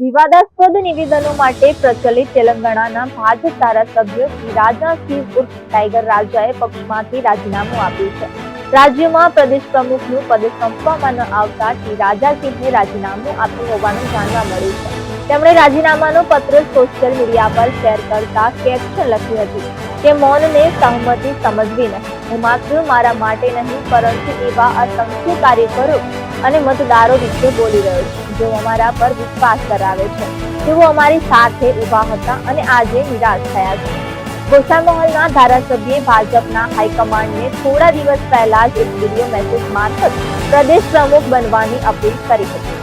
વિવાદાસ્પદ નિવેદનો માટે પ્રચલિત તેલંગાણાના ભાજપ ધારાસભ્ય શ્રી રાજાસિંહ ઉર્ફ ટાઈગર રાજાએ પક્ષમાંથી રાજીનામું આપ્યું છે. રાજ્યમાં પ્રદેશ પ્રમુખનું પદ સોંપવામાં ન આવતા શ્રી રાજાસિંહને રાજીનામું આપ્યું હોવાનું જાણવા મળ્યું છે. તેમણે રાજીનામાનો પત્ર સોશિયલ મીડિયા પર શેર કરતા કેપ્શન લખ્યું હતું કે મૌનને સહમતિ સમજવી નહીં. હું માત્ર મારા માટે નહીં પરંતુ એવા અસંખ્ય કાર્યકરો અને મતદારો વિશે બોલી રહ્યો છું જેઓ અમારા પર વિશ્વાસ ધરાવે છે. તેઓ અમારી સાથે ઊભા હતા અને આજે નિરાશ થયા છે. ગોસાઈમહોલના ધારાસભ્યે ભાજપના હાઈકમાન્ડને થોડા દિવસ પહેલા જ એક વિડીયો મેસેજ મારફત પ્રદેશ પ્રમુખ બનવાની અપીલ કરી હતી.